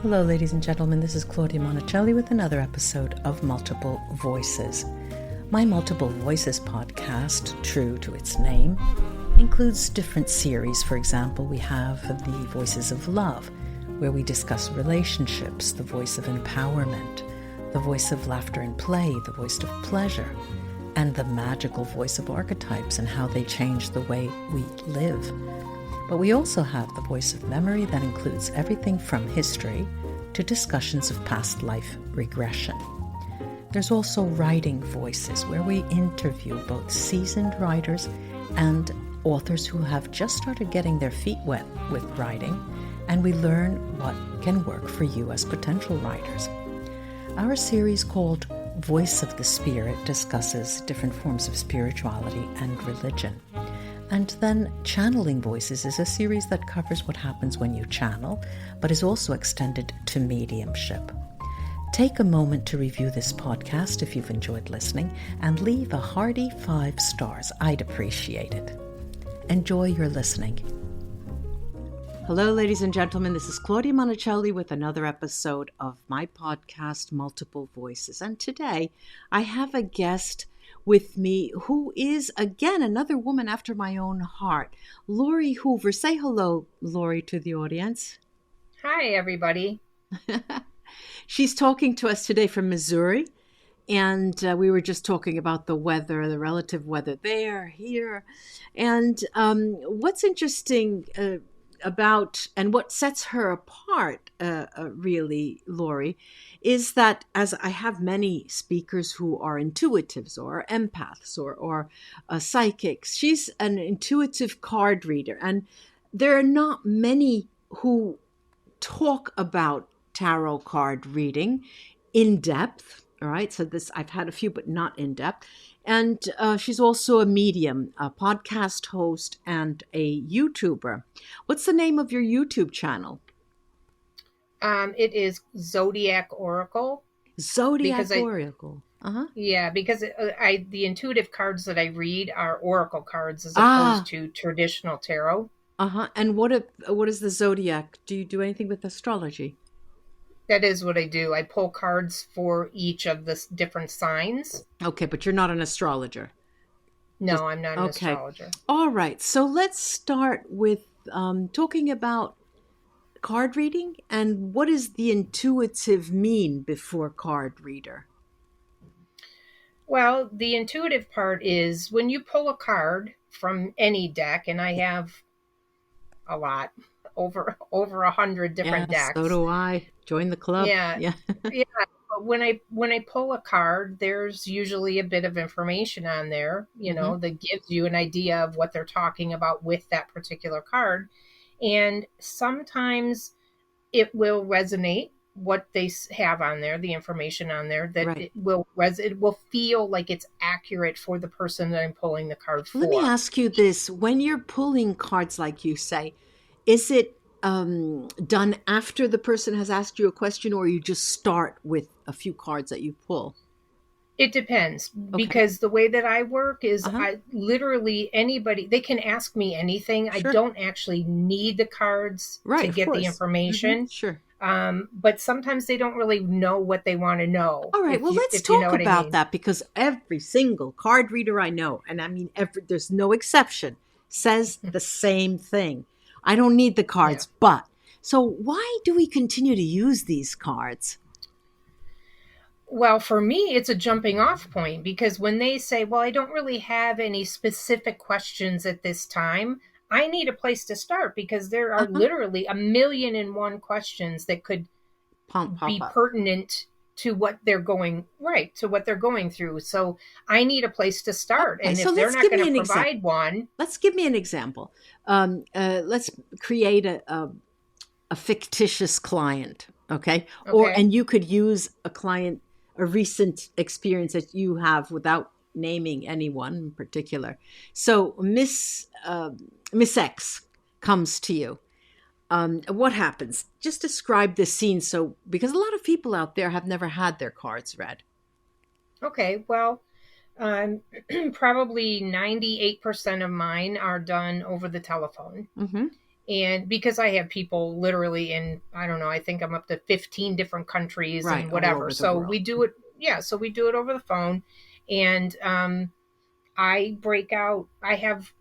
Hello, ladies and gentlemen. This is Claudia Monticelli with another episode of Multiple Voices. My Multiple Voices podcast, true to its name, includes different series. For example, we have the Voices of Love, where we discuss relationships, the voice of empowerment, the voice of laughter and play, the voice of pleasure, and the magical voice of archetypes and how they change the way we live. But we also have the voice of memory that includes everything from history to discussions of past life regression. There's also writing voices, where we interview both seasoned writers and authors who have just started getting their feet wet with writing, and we learn what can work for you as potential writers. Our series called Voice of the Spirit discusses different forms of spirituality and religion. And then Channeling Voices is a series that covers what happens when you channel, but is also extended to mediumship. Take a moment to review this podcast if you've enjoyed listening, and leave a hearty 5 stars. I'd appreciate it. Enjoy your listening. Hello, ladies and gentlemen. This is Claudia Monticelli with another episode of my podcast, Multiple Voices. And today I have a guest with me who is, again, another woman after my own heart, Lori Hoover. Say hello, Lori, to the audience. Hi, everybody. She's talking to us today from Missouri, and we were just talking about the weather, the relative weather there, here. And what's interesting about, and what sets her apart, really, Lori, is that as I have many speakers who are intuitives or empaths or psychics, she's an intuitive card reader. And there are not many who talk about tarot card reading in depth. All right. So I've had a few, but not in depth. And she's also a medium, a podcast host, and a YouTuber. What's the name of your YouTube channel? It is Zodiac Oracle. Zodiac Oracle. Uh-huh. Yeah, because the intuitive cards that I read are oracle cards as opposed to traditional tarot. Uh-huh. And what is the Zodiac? Do you do anything with astrology? That is what I do. I pull cards for each of the different signs. Okay, but you're not an astrologer. No, I'm not an astrologer. All right. So let's start with talking about card reading, and what does the intuitive mean before card reader? Well, the intuitive part is when you pull a card from any deck, and I have a lot, over 100 different decks. So do I. Join the club. Yeah. But when I pull a card, there's usually a bit of information on there, that gives you an idea of what they're talking about with that particular card. And sometimes it will resonate what they have on there, the information on there, that right. It will feel like it's accurate for the person that I'm pulling the card for. Let me ask you this. When you're pulling cards, like you say, is it done after the person has asked you a question, or you just start with a few cards that you pull? It depends, because the way that I work is I literally anybody, they can ask me anything. Sure. I don't actually need the cards to get the information. Mm-hmm. Sure. But sometimes they don't really know what they want to know. All right. Let's talk about that, because every single card reader I know, and I mean, there's no exception, says the same thing. I don't need the cards, but so why do we continue to use these cards? Well, for me, it's a jumping off point, because when they say, well, I don't really have any specific questions at this time, I need a place to start, because there are literally 1,000,001 questions that could be pertinent to what they're going through. So I need a place to start. And if they're not going to provide one. Let's give me an example. Let's create a fictitious client. Okay. And you could use a recent experience that you have without naming anyone in particular. So Miss X comes to you. What happens? Just describe the scene. Because a lot of people out there have never had their cards read. Okay. Well, probably 98% of mine are done over the telephone. Mm-hmm. And because I have people literally in, I don't know, I think I'm up to 15 different countries Right. and All whatever. over the So world. we do it. Yeah. So we do it over the phone. And I break out, I have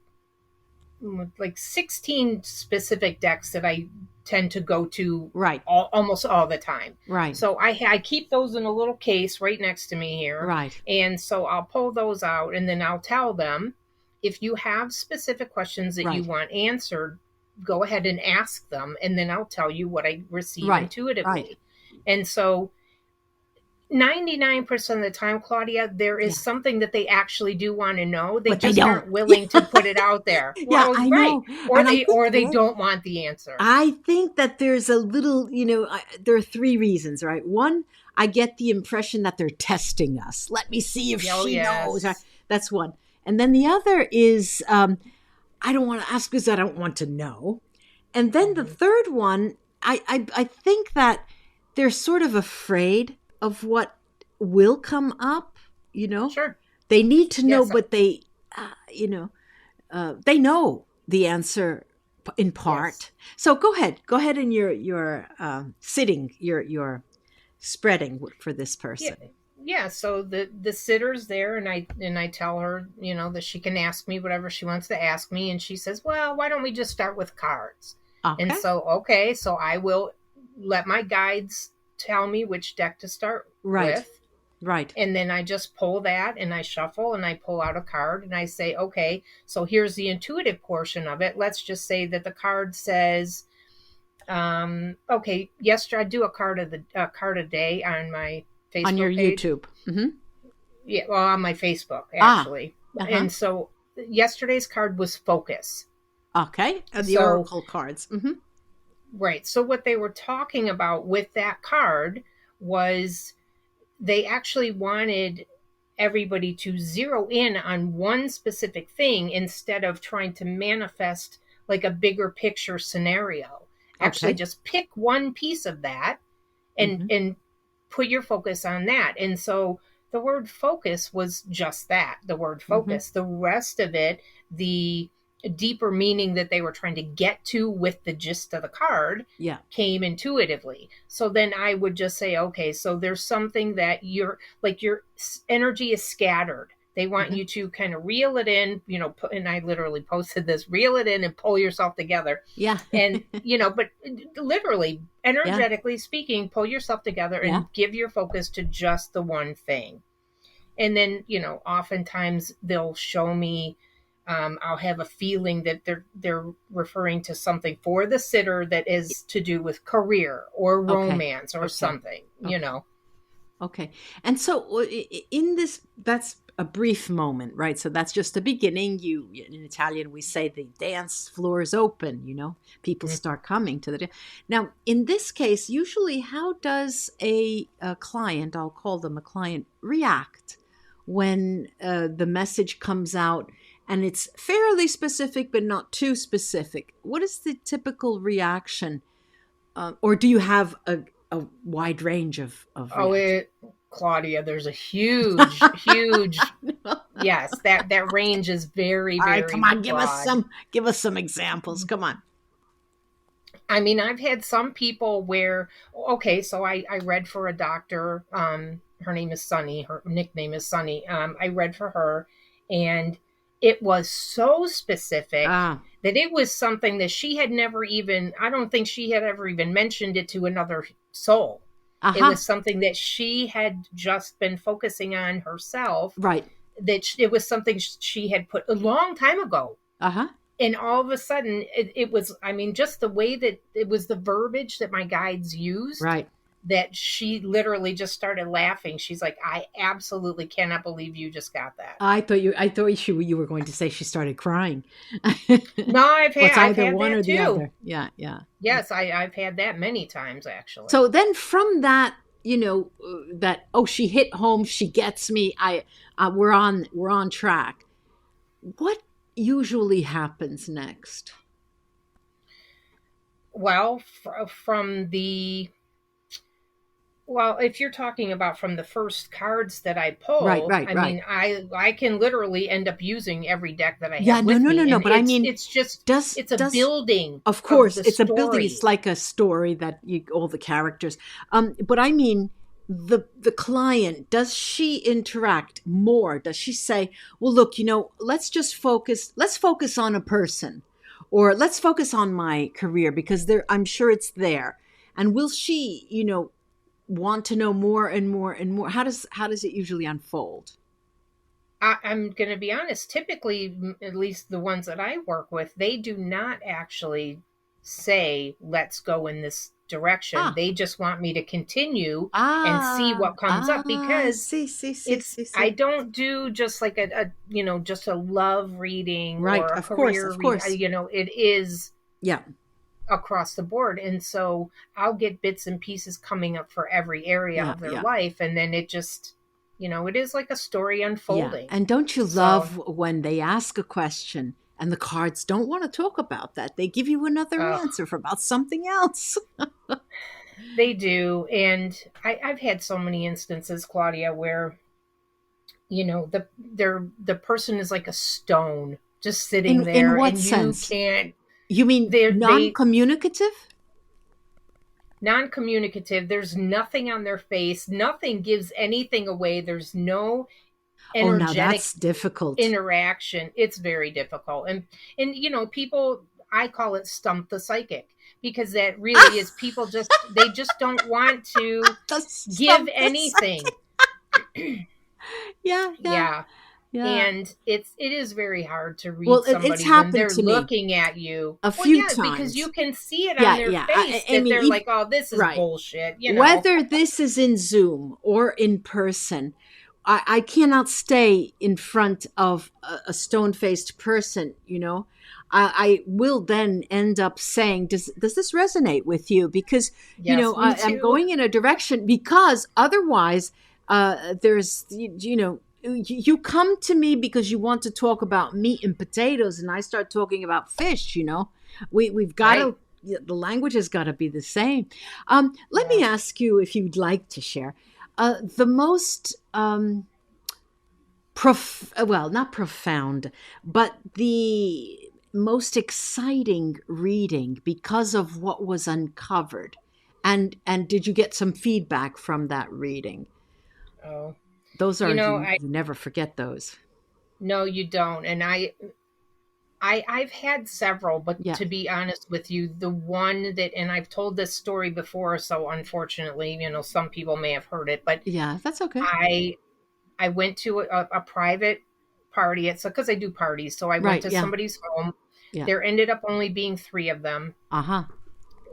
like 16 specific decks that I tend to go to Right. almost all the time. Right. So I keep those in a little case right next to me here. Right. And so I'll pull those out and then I'll tell them, if you have specific questions that you Right. want answered, go ahead and ask them. And then I'll tell you what I receive Right. Right. intuitively. And so 99% of the time, Claudia, there is Yeah. something that they actually do want to know. They But they just don't. aren't willing to put it out there. Yeah, Well, I right. know. And I think Or they don't want the answer. I think that there's a little, there are three reasons, right? One, I get the impression that they're testing us. Let me see if Oh, she knows. yes. That's one. And then the other is I don't want to ask because I don't want to know. And then the third one, I think that they're sort of afraid of what will come up, Sure. They need to know, Yes. but they know the answer in part. Yes. So go ahead in your sitting, your spreading for this person. Yeah. So the sitter's there, and I tell her, that she can ask me whatever she wants to ask me, and she says, well, why don't we just start with cards? Okay. And so, okay, so I will let my guides tell me which deck to start with. Right. And then I just pull that and I shuffle and I pull out a card and I say, okay, so here's the intuitive portion of it. Let's just say that the card says, okay, yesterday I do a card a day on my Facebook on your page. YouTube. Mm-hmm. Yeah, well, on my Facebook actually. And so yesterday's card was focus. Okay, the oracle cards. Mm-hmm. Right. So what they were talking about with that card was they actually wanted everybody to zero in on one specific thing instead of trying to manifest like a bigger picture scenario. Actually, just pick one piece of that and put your focus on that. And so the word focus was just that, the word focus. The rest of it, the deeper meaning that they were trying to get to with the gist of the card came intuitively. So then I would just say, okay, so there's something that your energy is scattered. They want you to kind of reel it in, and I literally posted this, reel it in and pull yourself together. Yeah. And, but literally, energetically speaking, pull yourself together and give your focus to just the one thing. And then, oftentimes they'll show me, I'll have a feeling that they're referring to something for the sitter that is to do with career or romance or something, Okay. And so in this, that's a brief moment, right? So that's just the beginning. In Italian, we say the dance floor is open, people start coming to the dance. Now, in this case, usually how does a client, I'll call them a client, react when the message comes out and it's fairly specific, but not too specific? What is the typical reaction? Or do you have a wide range of Claudia, there's a huge yes, that range is very, very. All right, come on, broad. give us some examples. Come on. I mean, I've had some people where, okay, so I read for a doctor. Her name is Sandie. Her nickname is Sandie. I read for her, and it was so specific that it was something that she had never even, I don't think she had ever even mentioned it to another soul. It was something that she had just been focusing on herself. Right. That it was something she had put a long time ago. And all of a sudden, it was, I mean, just the way that it was the verbiage that my guides used. Right. That she literally just started laughing. She's like, I absolutely cannot believe you just got that. I thought you were going to say she started crying. No, I've had one that or too. The other. Yeah. Yes, I've had that many times actually. So then from that, that, she hit home, she gets me, we're on track. What usually happens next? Well, from the Well, if you're talking about from the first cards that I Right, pull, right, I right. mean, I can literally end up using every deck that I Yeah, have no, with no, no, me, no. and But I mean, it's just it's a does building of of course the it's a building. It's story. like a story that you all the characters. But I mean, the client, does she interact more? Does she say, "Well, look, let's just focus. Let's focus on a person, or let's focus on my career because there, I'm sure it's there." And will she, want to know more and more and more? How does it usually unfold? I'm going to be honest. Typically, at least the ones that I work with, they do not actually say, let's go in this direction. Ah, They just want me to continue and see ah, what comes up ah. because See, see, see, it's, see, I see. don't do just like just a love reading Right, or a of course, career of reading. course. It is Yeah, across the board. And so I'll get bits and pieces coming up for every area yeah, of their yeah, life. And then it just, it is like a story yeah. unfolding. And don't you So, love when they ask a question and the cards don't want to talk about that? They give you another uh, answer for about something else. they do. And I've had so many instances, Claudia, where, the person is like a stone just sitting In there what and you sense? can't, You mean they non-communicative? non-communicative. There's nothing on their face. Nothing gives anything away. There's no Oh, now energetic that's difficult. interaction. It's very difficult. And people, I call it stump the psychic, because that really is, people they just don't want to That's give stuff. anything. Yeah, yeah, Yeah. yeah. And it is very hard to Well, read it's somebody when happened they're to me looking at you. a Well, few yeah, because times. you can see it on Yeah, their yeah. face I that mean, they're like, "Oh, this is right. bullshit." Whether this is in Zoom or in person, I cannot stay in front of a stone faced person, I will then end up saying, does this resonate with you? Because, Yes, me I'm too. going in a direction because otherwise, there's, you come to me because you want to talk about meat and potatoes, and I start talking about fish, we've got Right. to, the language has got to be the same. Let me Yeah. ask you if you'd like to share the most well, not profound, but the most exciting reading because of what was uncovered. And did you get some feedback from that reading? Oh. Those are, I you never forget those. No, you don't. And I've had several, but Yeah. to be honest with you, the one that, and I've told this story before, so unfortunately, some people may have heard it, but Yeah, that's okay. I I went to a private party. It's because I do parties, so I went Right. to Yeah. somebody's home. Yeah. There ended up only being three of them. Uh-huh.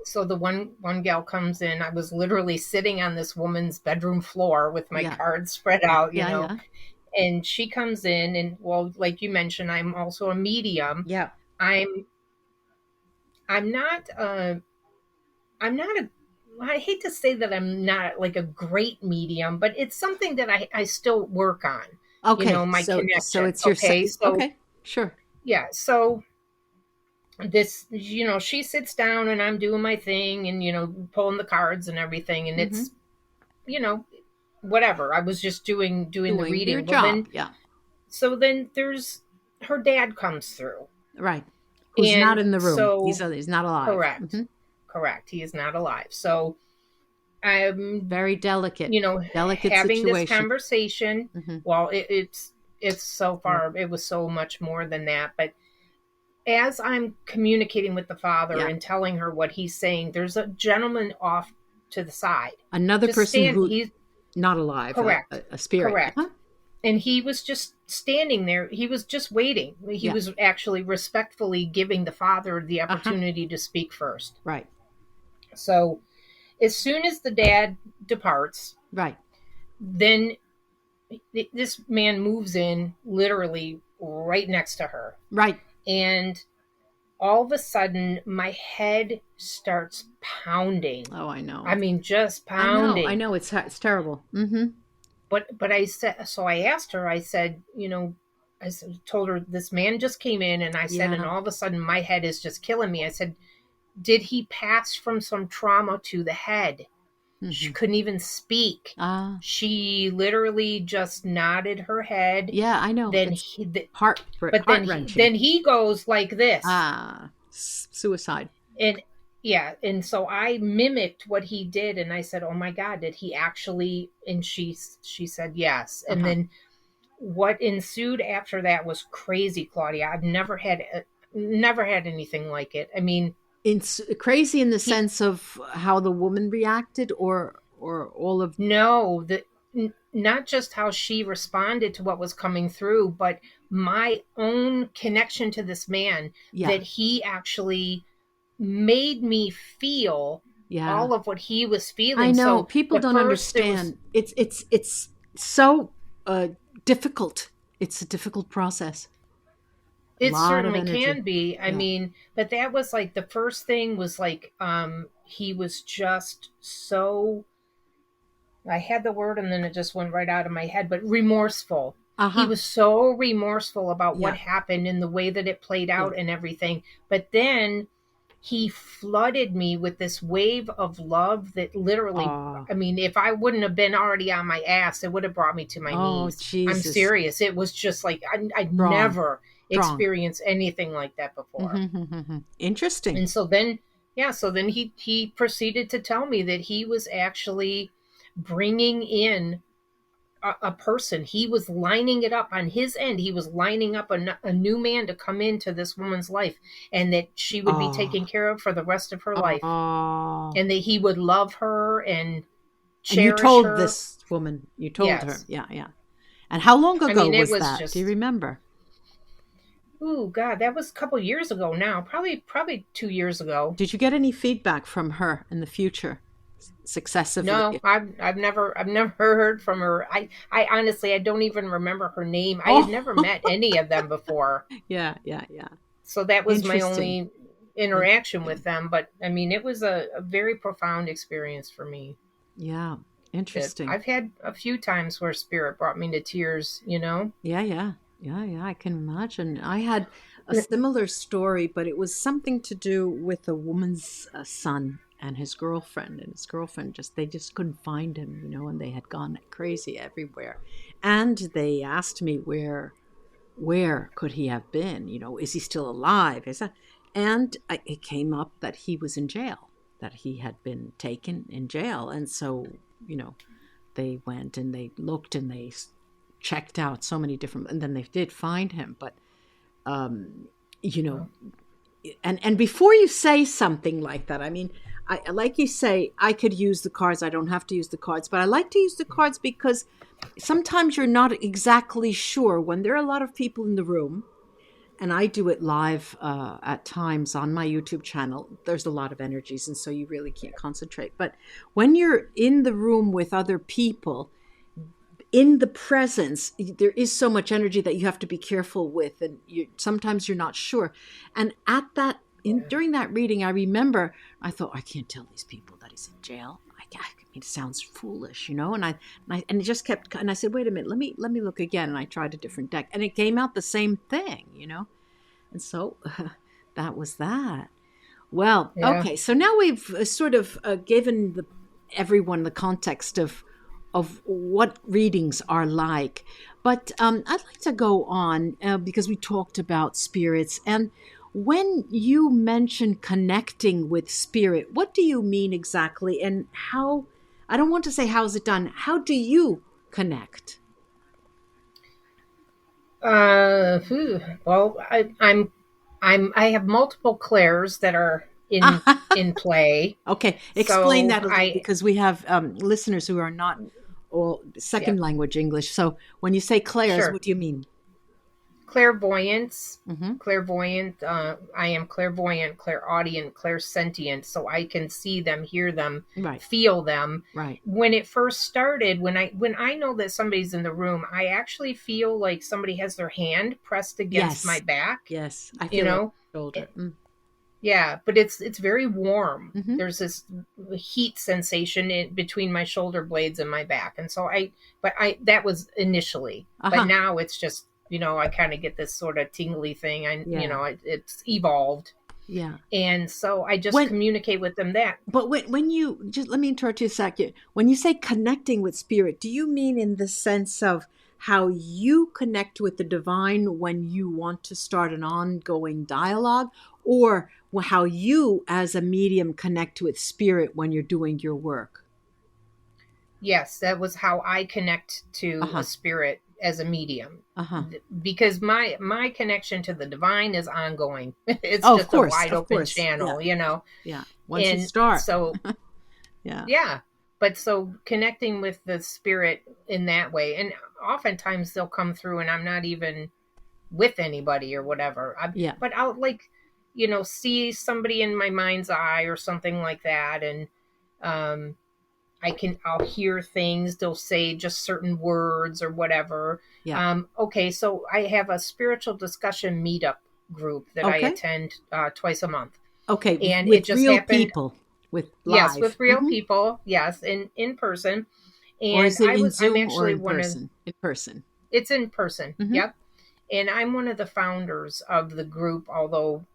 So the one gal comes in. I was literally sitting on this woman's bedroom floor with my Yeah. cards spread Yeah. out, Yeah. Yeah. and she comes in, and well, like you mentioned, I'm also a medium. Yeah. I'm I'm not I'm not a I hate to say that I'm not like a great medium, but it's something that I still work on, Okay. my So connection. it's your Okay. So okay. Sure. yeah, so this, she sits down and I'm doing my thing and, pulling the cards and everything. And Mm-hmm. it's, you know, whatever. I was just doing the Doing your reading. Well, job. then, Yeah. so then there's her dad comes through. Right. Who's not And in the room. so, He's not alive. correct, correct. He is not alive. So I'm, Very delicate having this situation. conversation. Hmm. Well, it's so Yeah. far, it was so much more than that. But as I'm communicating with the father Yeah. and telling her what he's saying, there's a gentleman off to the side. Another Just person stand who he's not alive, correct. a spirit. Correct. Uh-huh. And he was just standing there. He was just waiting. He Yeah. was actually respectfully giving the father the Uh-huh. opportunity to speak first. Right. So as soon as the dad departs, Right. then this man moves in literally right next to her. Right. And all of a sudden my head starts pounding. Oh, I know. I mean, just I pounding. know. It's terrible. Mm-hmm. But I said, so I asked her, I said, told her this man just came in, and I said, and Yeah. all of a sudden my head is just killing me. I said, did he pass from some trauma to the head? She Mm-hmm. couldn't even speak. Ah, She literally just nodded her head. yeah, I know. Then It's he, but heart then wrenching. he goes like this, Ah, suicide. and yeah, and so I mimicked what he did, and I said, "Oh my God, did he actually?" And she said yes, and Uh-huh. then what ensued after that was crazy, Claudia. I've never had anything like it. I mean, It's crazy in the he sense of how the woman reacted, or all of. no, not just how she responded to what was coming through, but my own connection to this man, Yeah, that he actually made me feel yeah. all of what he was I feeling. know So people at don't first there was, understand. It's so difficult. It's a difficult process. A it lot of certainly energy. can be. I Yeah. mean, but that was like the first thing was like he was just so, I had the word and then it just went right out of my head, but remorseful. He Uh-huh. was so remorseful about what Yeah. happened and the way that it played Yeah. out and everything. But then he flooded me with this wave of love that literally, Oh. I mean, if I wouldn't have been already on my ass, it would have brought me to my Oh, knees. I'm Jesus. serious. It was just like, I'd Strong. never Strong. experienced anything like that before. Mm-hmm. Interesting. And so then, yeah, so then he proceeded to tell me that he was actually bringing in a person. He was lining it up on his end. He was lining up a new man to come into this woman's life, and that she would be taken Oh. care of for the rest of her life, Oh. and that he would love her and And you cherish told her. this woman, you told her. Yes. Yeah, yeah. And how long I ago mean, it was was that? Do you just, remember? ooh, God, that was a couple years ago now. Probably 2 years ago. Did you get any feedback from her in the future No, successively? I've never heard from her. I honestly, I don't even remember her name. I had Oh, never met any of them before. yeah, yeah, yeah. So that was my Interesting. only interaction Interesting. with them. But I mean, it was a very profound experience for me. Yeah, That interesting. I've had a few times where spirit brought me to tears, you know? Yeah, yeah, yeah, yeah. I can imagine. I had a similar story, but it was something to do with a woman's son and his girlfriend. And his girlfriend they just couldn't find him, and they had gone crazy everywhere. And they asked me where could he have been? Is he still alive? It came up that he was in jail, that he had been taken in jail. And so, you know, they went and they looked and they checked out so many different, and then they did find him. But, you know, Well, and before you say something like that, I mean, like you say, I could use the cards. I don't have to use the cards, but I like to use the cards because sometimes you're not exactly sure when there are a lot of people in the room. And I do it live at times on my YouTube channel. There's a lot of energies, and so you really can't concentrate. But when you're in the room with other people, in the presence, there is so much energy that you have to be careful with, and sometimes you're not sure. And at that, yeah. during that reading, I remember I thought, I can't tell these people that he's in jail. I mean, it sounds foolish, and it just kept. And I said, wait a minute, let me look again. And I tried a different deck, and it came out the same thing. And so that was that. Well, Yeah. okay. So now we've sort of given everyone the context of what readings are like. But I'd like to go on because we talked about spirits. And when you mention connecting with spirit, what do you mean exactly? And how, I don't want to say how's it done, how do you connect? Well, I have multiple clairs that are in play. Okay, explain So that a little I, because we have listeners who are not all yeah, second language English. So when you say clairs, sure. what do you mean? Clairvoyance, Mm-hmm. clairvoyant. I am clairvoyant, clairaudient, clairsentient, so I can see them, hear them, Right, feel them. right. When it first started, when I know that somebody's in the room, I actually feel like somebody has their hand pressed against my Yes, back. yes. I You feel it know, shoulder. yeah, but it's very warm. Mm-hmm. There's this heat sensation between my shoulder blades and my back, and so I that was initially, but Uh-huh. now it's just, I kind of get this sort of tingly thing. Yeah. It's evolved. Yeah. And so I just communicate with them that. But when you, just let me interrupt you a second. When you say connecting with spirit, do you mean in the sense of how you connect with the divine when you want to start an ongoing dialogue, or how you as a medium connect with spirit when you're doing your work? Yes, that was how I connect to a spirit as a medium. Because my connection to the divine is ongoing. It's Oh, of just a course, wide of open course. channel, Yeah. Once you And start. so Yeah. yeah. But so connecting with the spirit in that way, and oftentimes they'll come through and I'm not even with anybody or whatever. Yeah. But I'll see somebody in my mind's eye or something like that, and um I'll hear things. They'll say just certain words or whatever. Yeah. Okay, so I have a spiritual discussion meetup group that I Okay. attend twice a month. Okay. And it With just real happened. people, with Yes, live. with real people. Yes, in person. Or And is it in I'm Zoom or actually in one of. person? In person. It's in person. Mm-hmm. Yep. And I'm one of the founders of the group, although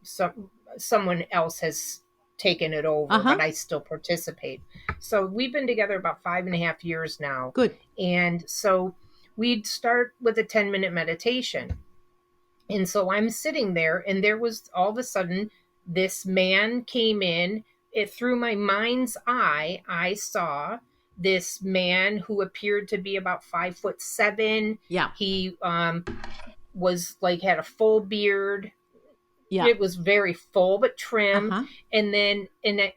someone else has taken it over, but I still participate. So we've been together about 5.5 years now. Good. And so we'd start with a 10-minute meditation. And so I'm sitting there, and there was all of a sudden this man came in. It through my mind's eye, I saw this man who appeared to be about 5'7". Yeah. He was like had a full beard. Yeah. It was very full but trim. And then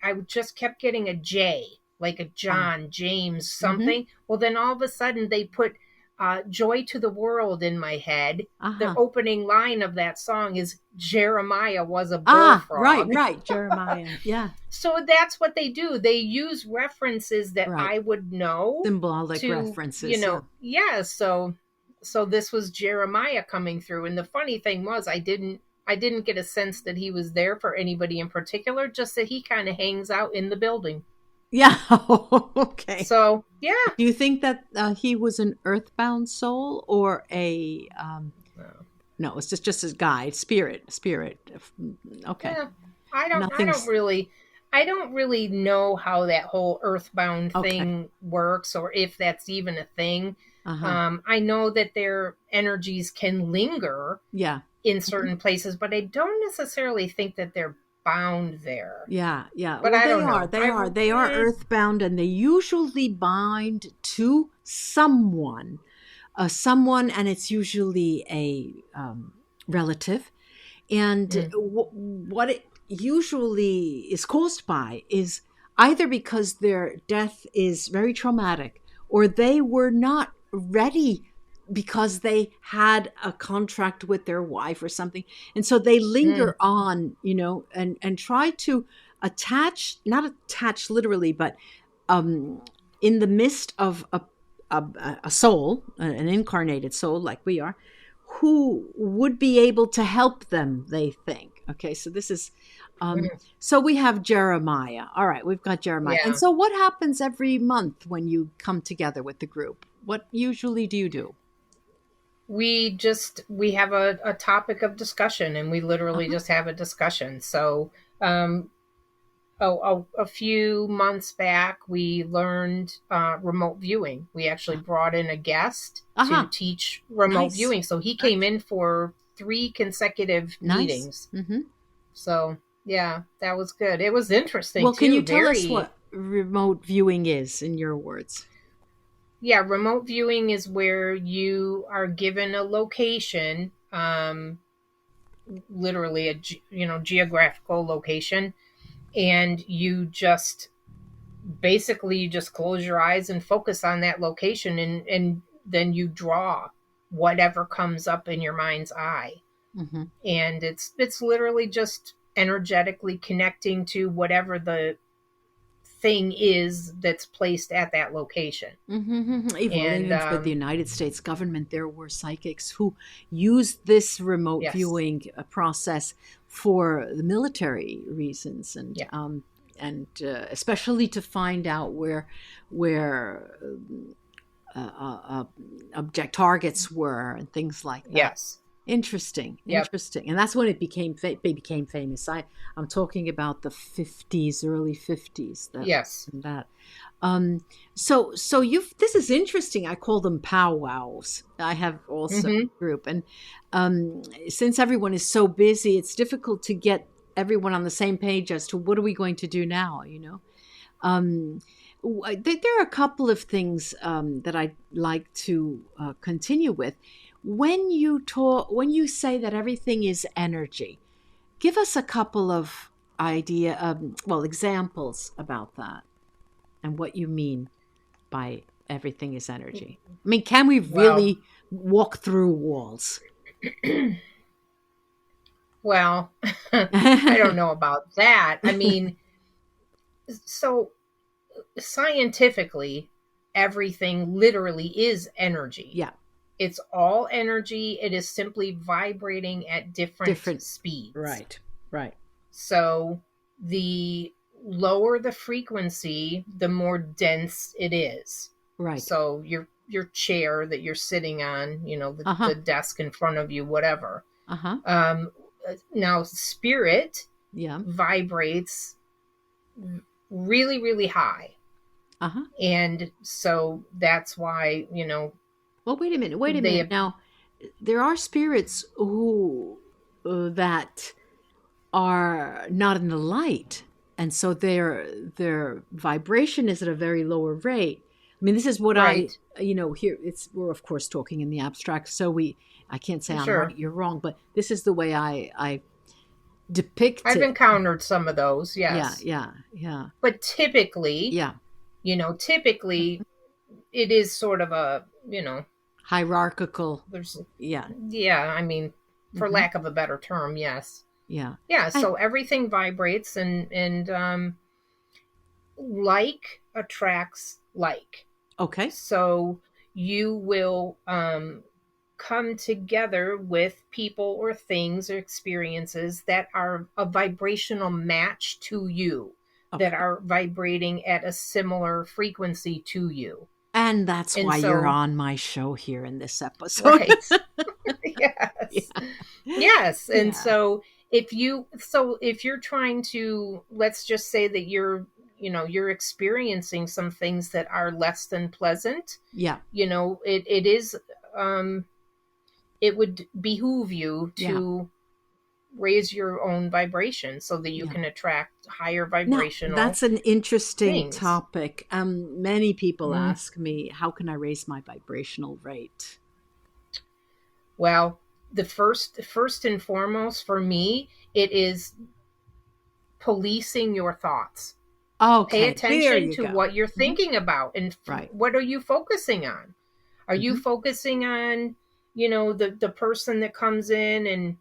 I just kept getting a J, like a John, James, something. Well, then all of a sudden they put Joy to the World in my head. The opening line of that song is Jeremiah was a bullfrog. Right, Jeremiah. Yeah. So that's what they do. They use references that I would know. Symbolic references. Yeah. So this was Jeremiah coming through. And the funny thing was I didn't get a sense that he was there for anybody in particular, just that he kind of hangs out in the building. Yeah. Okay. So, yeah. Do you think that he was an earthbound soul or a no, it's just a guide, spirit. Okay. Yeah. I don't really know how that whole earthbound thing works, or if that's even a thing. I know that their energies can linger in certain places, but I don't necessarily think that they're bound there. Yeah. But I don't know. They are earthbound, and they usually bind to someone, and it's usually a relative. And what it usually is caused by is either because their death is very traumatic, or they were not ready because they had a contract with their wife or something, and so they linger on, and try to not attach literally, but in the midst of a soul, an incarnated soul like we are, who would be able to help them, they think. Okay, so this is so we have Jeremiah. All right, we've got Jeremiah. And so what happens every month when you come together with the group? What usually do you do? We have a topic of discussion, and we literally just have a discussion. So a few months back, we learned remote viewing. We actually brought in a guest to teach remote viewing. So he came in for 3 consecutive meetings. So yeah, that was good. It was interesting. Well, can you tell us what remote viewing is in your words? Yeah, remote viewing is where you are given a location, literally a geographical location, and you just close your eyes and focus on that location, and then you draw whatever comes up in your mind's eye. And it's literally just energetically connecting to whatever the thing is that's placed at that location. Even for the United States government, there were psychics who used this remote viewing process for the military reasons, and especially to find out where object targets were and things like that. Interesting, Yep. interesting. And that's when it became famous. I'm talking about the 50s, early 50s. Yes. That. Um, so you've this is interesting. I call them powwows. I have also Mm-hmm. a group, and since everyone is so busy, it's difficult to get everyone on the same page as to what are we going to do now. Um, there are a couple of things that I'd like to continue with. When you say that everything is energy, give us a couple of examples about that and what you mean by everything is energy. I mean, can we Well, really walk through walls? well, I don't know about that. I mean, so scientifically, everything literally is energy. Yeah, It's all energy. It is simply vibrating at different different. speeds. Right, right, So the lower the frequency, the more dense it is. right. So your chair that you're sitting on, Uh huh. the desk in front of you, whatever. Uh huh. Um, Now spirit Yeah. vibrates really, really high. Uh huh. And so that's why, Well, wait a minute. Wait a minute. they, Now, there are spirits who that are not in the light, and so their vibration is at a very lower rate. I mean, this is what right, here. We're of course talking in the abstract, so I can't say I'm sure. right, you're wrong, but this is the way I depict I've it. encountered some of those, Yeah, yes. yeah, yeah, But typically, yeah. typically it is sort of a, Hierarchical. there's, Yeah. yeah, I mean, for Hmm. lack of a better term, yes. Yeah. Yeah, And so everything vibrates and like attracts like. okay. So you will come together with people or things or experiences that are a vibrational match to you, that Okay. are vibrating at a similar frequency to you. And that's And why you're so, on my show here in this episode. right. Yes. Yeah. Yes. And Yeah. so if you're trying to, let's just say that you're experiencing some things that are less than pleasant, Yeah. it is, um it would behoove you Yeah. to raise your own vibration so that you Yeah. can attract higher Now, vibrational that's an interesting things. topic. Many people Mm. ask me, how can I raise my vibrational rate? Well, the first and foremost for me, it is policing your thoughts. Pay Okay, there attention you to go. what you're Hmm. thinking about and Right. what are you focusing on. Are you Hmm. focusing on, the person that comes in and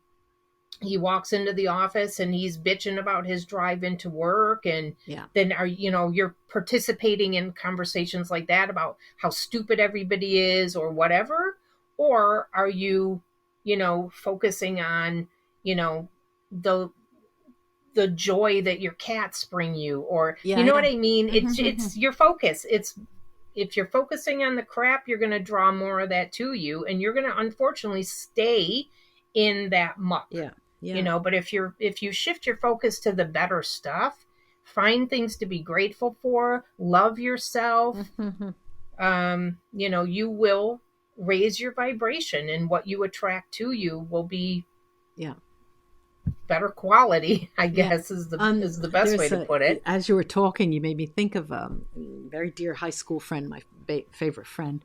he walks into the office and he's bitching about his drive into work, and Yeah. then you're participating in conversations like that about how stupid everybody is or whatever? Or are you, focusing on, the joy that your cats bring you, or Yeah. you know Yeah. what I mean? it's Hmm. it's your focus. It's If you're focusing on the crap, you're going to draw more of that to you, and you're going to unfortunately stay in that muck. Yeah. Yeah. But if you shift your focus to the better stuff, find things to be grateful for, love yourself, Hmm. you will raise your vibration, and what you attract to you will be Yeah. better quality, I Yeah. guess is the best way to put it. As you were talking, you made me think of a very dear high school friend, my favorite friend.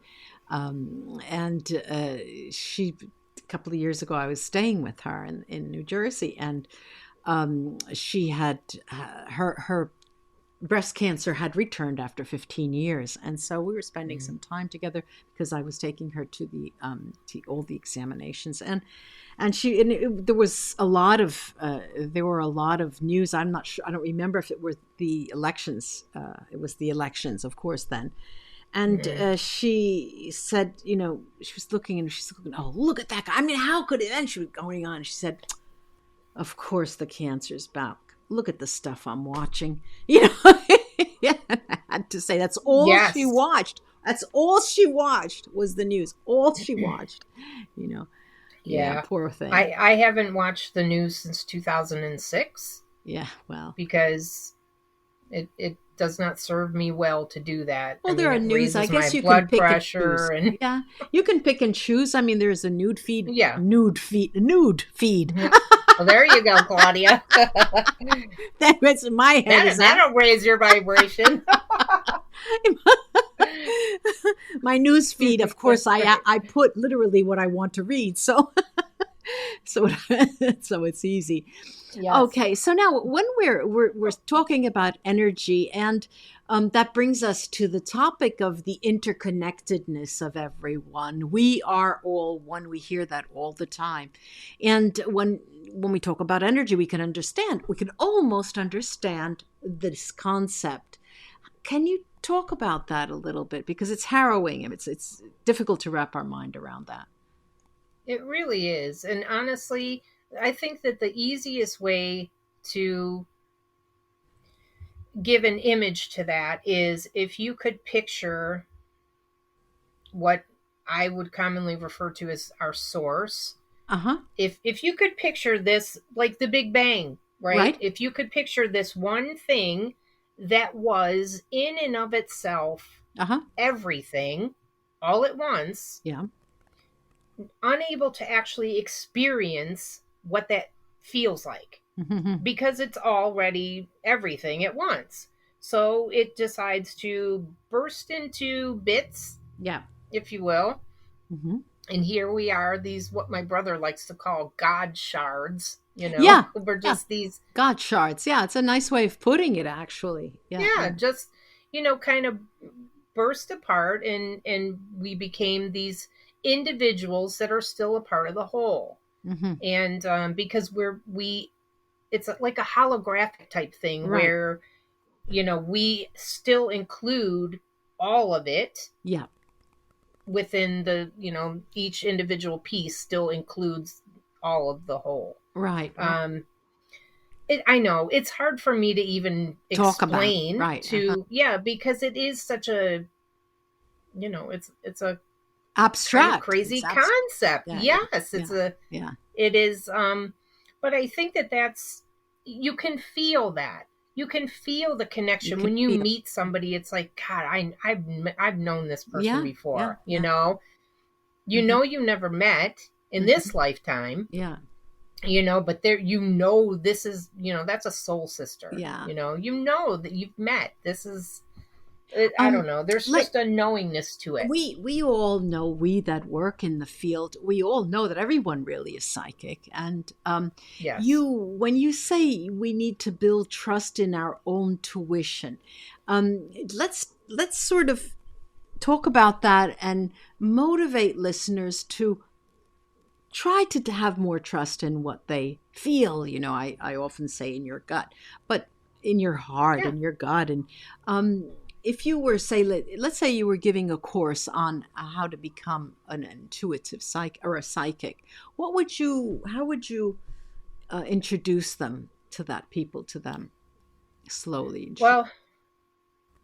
And she, a couple of years ago, I was staying with her in New Jersey, and she had her breast cancer had returned after 15 years, and so we were spending Mm. some time together because I was taking her to the to all the examinations, and there was a lot of there were a lot of news. I'm not sure. I don't remember if it were the elections. It was the elections, of course, then. And Mm. she said, she was looking and she's looking, oh, look at that guy. I mean, how could it? And she was going on. She said, of course, the cancer's back. Look at the stuff I'm watching. Yeah, I had to say that's all she Yes. watched. That's all she watched was the news. All she watched, you know. Yeah, Yeah. poor thing. I haven't watched the news since 2006 Yeah, well. because it does not serve me well to do that. I Well, there mean, are it news. I raises my guess you can blood pick and pressure choose. and Yeah, you can pick and choose. I mean, there's a yeah. nude feed. Mhm. Well, there you go, Claudia. That was in my head. Is that That'll raise your vibration. my news feed? Of course, I put literally what I want to read. So so so it's easy. Yes. Okay, so now when we're talking about energy, and that brings us to the topic of the interconnectedness of everyone. We are all one. We hear that all the time, and when we talk about energy, we can almost understand this concept. Can you talk about that a little bit, because it's harrowing and it's difficult to wrap our mind around that. It really is. And honestly, I think that the easiest way to give an image to that is if you could picture what I would commonly refer to as our source. Uh-huh. If you could picture this like the Big Bang, right? Right? If you could picture this one thing that was in and of itself Uh-huh. everything all at once, Yeah. unable to actually experience what that feels like because it's already everything at once. So it decides to burst into bits, Yeah. if you will. Mm-hmm. And here we are, these what my brother likes to call God shards, Yeah. We're Yeah. just these, God shards. Yeah, it's a nice way of putting it, actually. Yeah. yeah, Yeah. just, kind of burst apart, and we became these individuals that are still a part of the whole. Mm-hmm. And because it's like a holographic type thing Right. where we still include all of it Yeah. within the each individual piece still includes all of the whole. Right. Right. I know it's hard for me to even Talk about. explain Right. Uh-huh. to, yeah, because it is such a it's a kind of Abstract. crazy It's abstract. concept. Yeah. Yeah. Yes, Yeah. Yeah. it is, but I think that's, you can feel that. You can feel the You connection can when you feel. meet somebody. It's like, God, I've known this person Yeah. Yeah. before. Yeah. Mm-hmm. You never met in Mm-hmm. this lifetime, Yeah. but there, this is, that's a soul sister. Yeah. That you've met. This is, I Um, don't know. There's like just a knowingness to it. we all know, we that work in the field, we all know that everyone really is psychic. And Yes. when you say we need to build trust in our own tuition, let's sort of talk about that and motivate listeners to try to have more trust in what they feel. I often say in your gut, but in your heart, Yeah. in your gut. And if you were, say, let's say you were giving a course on how to become an intuitive or a psychic, how would you introduce them to them slowly? Well,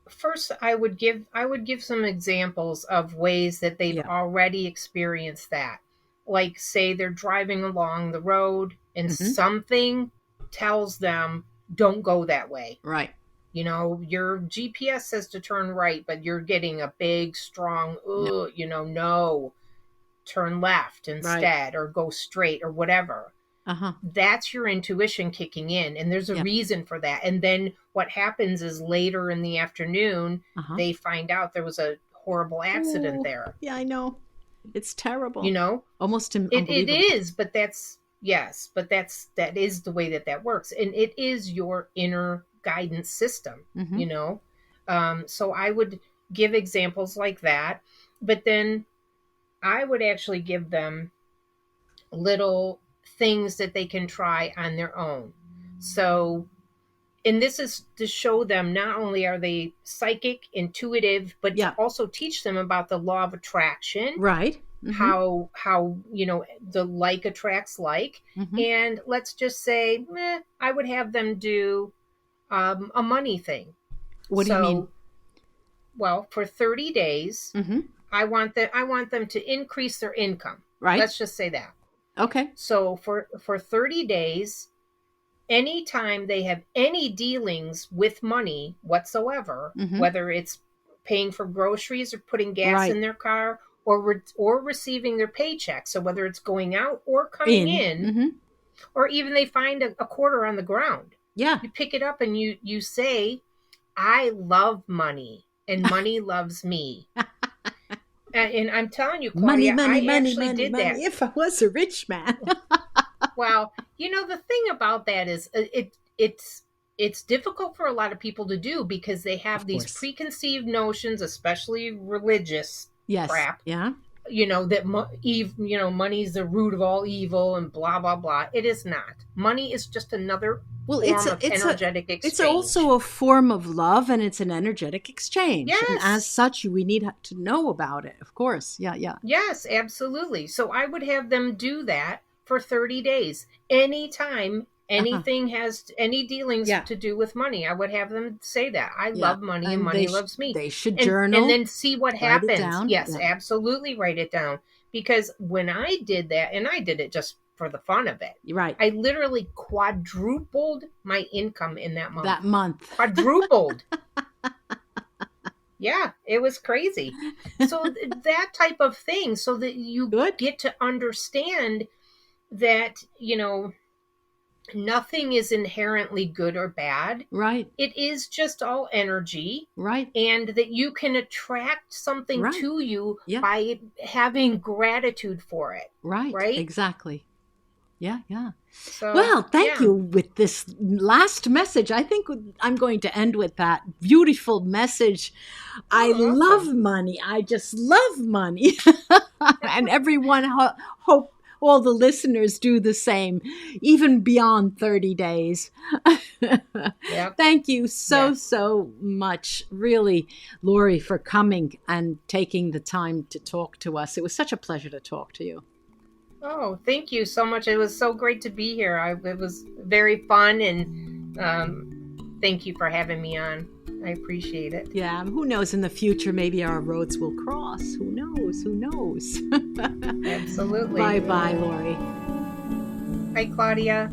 first I would give some examples of ways that they've Yeah. already experienced that. Like, say they're driving along the road and Hmm. something tells them don't go that way. Right. Your GPS says to turn right, but you're getting a big strong No. no, turn left Right. instead, or go straight, or whatever. Uh-huh. That's your intuition kicking in, and there's a Yeah. reason for that. And then what happens is later in the afternoon Uh-huh. they find out there was a horrible accident Ooh, there. yeah, I know. It's terrible. you know Almost it unbelievable. is, but that is the way that works, and it is your inner guidance system. Hmm. So I would give examples like that, but then I would actually give them little things that they can try on their own. So, and this is to show them not only are they psychic, intuitive, but to Yeah. also teach them about the law of attraction, Right. Hmm. how the like attracts like. Hmm. And let's just say, I would have them do a money thing. What do you mean? So, well, for 30 days, Hmm. I want them to increase their income. Right. Let's just say that. Okay. So for 30 days, anytime they have any dealings with money whatsoever, Mm-hmm. whether it's paying for groceries or putting gas Right. in their car or receiving their paycheck, so whether it's going out or coming in, Mm-hmm. or even they find a quarter on the ground, Yeah. you pick it up and you say, I love money and money loves me. And I'm telling you, Money, Claudia, money, I money, actually money, did that. money. If I was a rich man. Well, the thing about that is it's difficult for a lot of people to do because they have Of these course. preconceived notions, especially religious Yes. crap. Yeah. That money's the root of all evil and blah blah blah. It is not. Money is just another Well, form of energetic exchange. it's also a form of love, and it's an energetic exchange. Yes. And as such, we need to know about it. Of course. Yeah. Yeah. Yes, absolutely. So I would have them do that for 30 days. Anytime anything has any dealings Yeah. to do with money, I would have them say that. I Yeah. love money and And money loves me. They should And journal. then see what Write it happens. down. Yes, Yeah. absolutely write it down. Because when I did that, and I did it just for the fun of it, Right. I literally quadrupled my income in that month. That month. Quadrupled. Yeah, it was crazy. So that type of thing, so that you get to understand that, nothing is inherently good or bad. Right. It is just all energy. Right. And that you can attract something to you by having gratitude for it. Right. Right? Exactly. Yeah. Yeah. So, well, thank you with this last message. I think I'm going to end with that beautiful message. I love money. I just love money. And everyone, hope all the listeners do the same, even beyond 30 days. Yep. Thank you so much, really, Lori, for coming and taking the time to talk to us. It was such a pleasure to talk to you. Oh, thank you so much. It was so great to be here. It was very fun, and thank you for having me on. I appreciate it. Yeah, who knows, in the future, maybe our roads will cross. Who knows? Who knows? Absolutely. Bye-bye, Lori. Bye, Claudia.